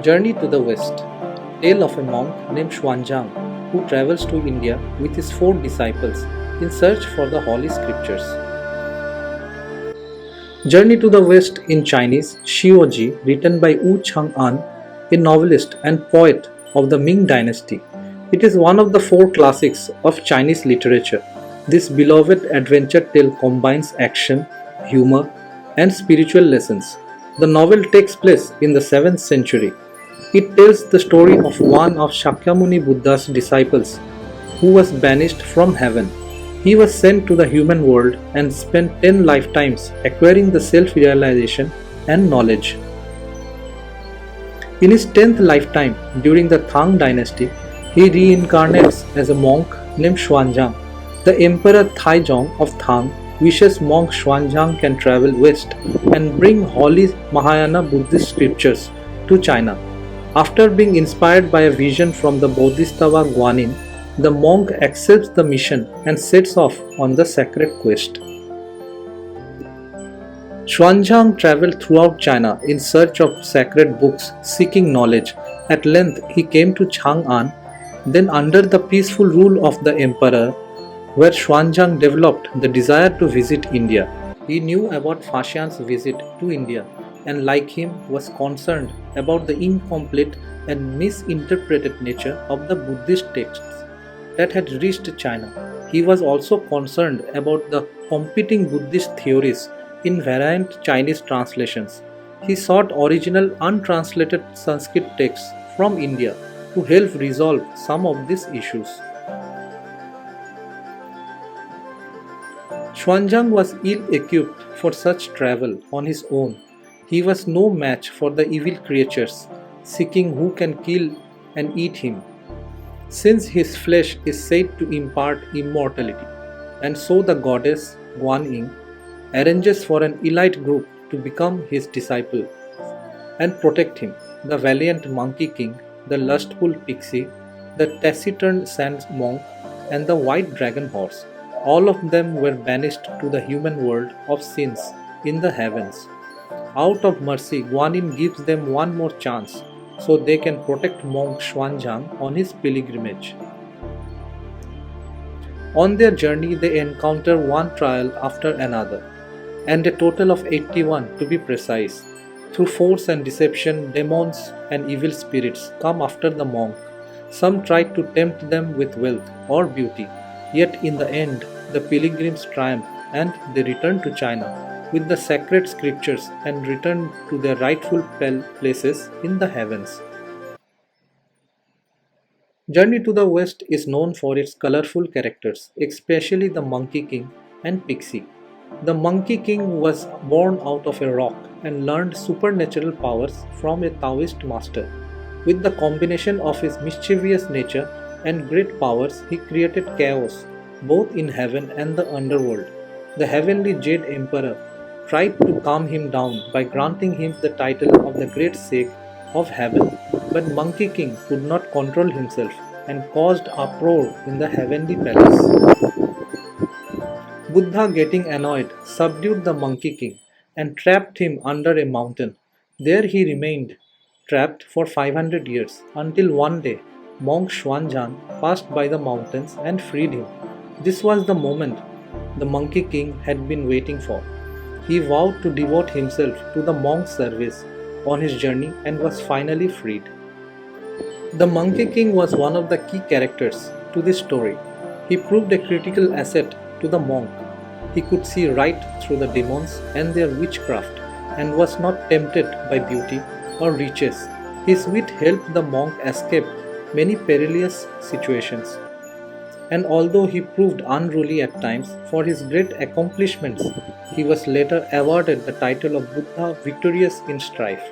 Journey to the West. Tale of a monk named Xuanzang who travels to India with his four disciples in search for the Holy Scriptures. Journey to the West in Chinese, Shioji, written by Wu Chang'an, a novelist and poet of the Ming Dynasty. It is one of the four classics of Chinese literature. This beloved adventure tale combines action, humor, and spiritual lessons. The novel takes place in the 7th century. It tells the story of one of Shakyamuni Buddha's disciples who was banished from heaven. He was sent to the human world and spent 10 lifetimes acquiring the self realization and knowledge. In his 10th lifetime, during the Tang dynasty, he reincarnates as a monk named Xuanzang. The Emperor Taizong of Tang wishes monk Xuanzang can travel west and bring holy Mahayana Buddhist scriptures to China. After being inspired by a vision from the Bodhisattva Guanyin, the monk accepts the mission and sets off on the sacred quest. Xuanzang traveled throughout China in search of sacred books, seeking knowledge. At length, he came to Chang'an, then under the peaceful rule of the emperor, where Xuanzang developed the desire to visit India. He knew about Faxian's visit to India and, like him, was concerned about the incomplete and misinterpreted nature of the Buddhist texts that had reached China. He was also concerned about the competing Buddhist theories in variant Chinese translations. He sought original untranslated Sanskrit texts from India to help resolve some of these issues. Xuanzang was ill-equipped for such travel on his own. He was no match for the evil creatures, seeking who can kill and eat him, since his flesh is said to impart immortality. And so the goddess Guanyin arranges for an elite group to become his disciple and protect him. The valiant Monkey King, the lustful pixie, the taciturn sand monk, and the white dragon horse. All of them were banished to the human world of sins in the heavens. Out of mercy, Guanyin gives them one more chance so they can protect monk Xuanzang on his pilgrimage. On their journey, they encounter one trial after another, and a total of 81 to be precise. Through force and deception, demons and evil spirits come after the monk. Some try to tempt them with wealth or beauty, yet in the end, the pilgrims triumph and they return to China with the sacred scriptures and return to their rightful places in the heavens. Journey to the West is known for its colorful characters, especially the Monkey King and Pixie. The Monkey King was born out of a rock and learned supernatural powers from a Taoist master. With the combination of his mischievous nature and great powers, he created chaos both in heaven and the underworld. The heavenly Jade Emperor tried to calm him down by granting him the title of the Great Sage of Heaven, but Monkey King could not control himself and caused uproar in the heavenly palace. Buddha, getting annoyed, subdued the Monkey King and trapped him under a mountain. There he remained trapped for 500 years until one day monk Xuanzang passed by the mountains and freed him. This was the moment the Monkey King had been waiting for. He vowed to devote himself to the monk's service on his journey and was finally freed. The Monkey King was one of the key characters to this story. He proved a critical asset to the monk. He could see right through the demons and their witchcraft and was not tempted by beauty or riches. His wit helped the monk escape many perilous situations. And although he proved unruly at times for his great accomplishments, he was later awarded the title of Buddha victorious in strife.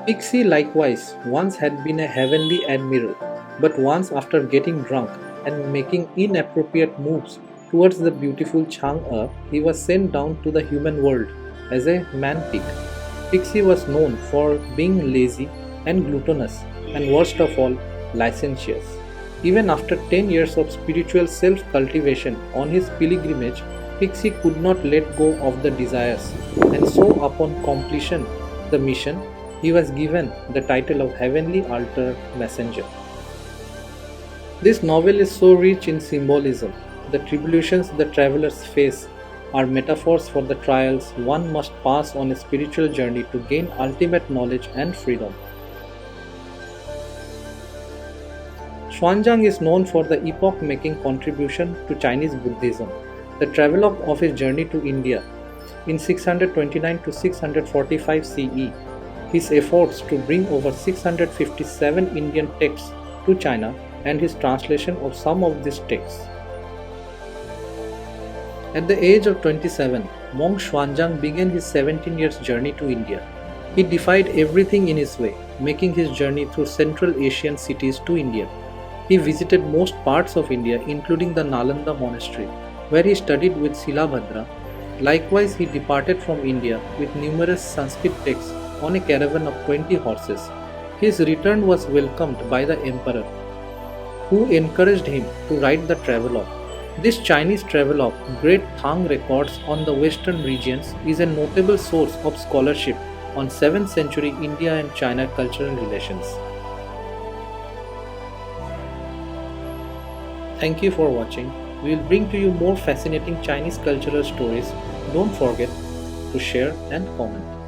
Pixie likewise once had been a heavenly admiral, but once after getting drunk and making inappropriate moves towards the beautiful Chang'e, he was sent down to the human world as a man-pig. Pixie was known for being lazy and gluttonous, and worst of all, licentious. Even after 10 years of spiritual self-cultivation on his pilgrimage, Pixie could not let go of the desires, and so upon completion the mission, he was given the title of Heavenly Altar Messenger. This novel is so rich in symbolism. The tribulations the travelers face are metaphors for the trials one must pass on a spiritual journey to gain ultimate knowledge and freedom. Xuanzang is known for the epoch-making contribution to Chinese Buddhism. The travelogue of his journey to India in 629 to 645 CE, his efforts to bring over 657 Indian texts to China, and his translation of some of these texts. At the age of 27, Monk Xuanzang began his 17 years journey to India. He defied everything in his way, making his journey through Central Asian cities to India. He visited most parts of India, including the Nalanda monastery, where he studied with Silabhadra. Likewise, he departed from India with numerous Sanskrit texts on a caravan of 20 horses. His return was welcomed by the emperor, who encouraged him to write the travelogue. This Chinese travelogue, Great Thang Records on the Western Regions, is a notable source of scholarship on 7th century India and China cultural relations. Thank you for watching. We will bring to you more fascinating Chinese cultural stories. Don't forget to share and comment.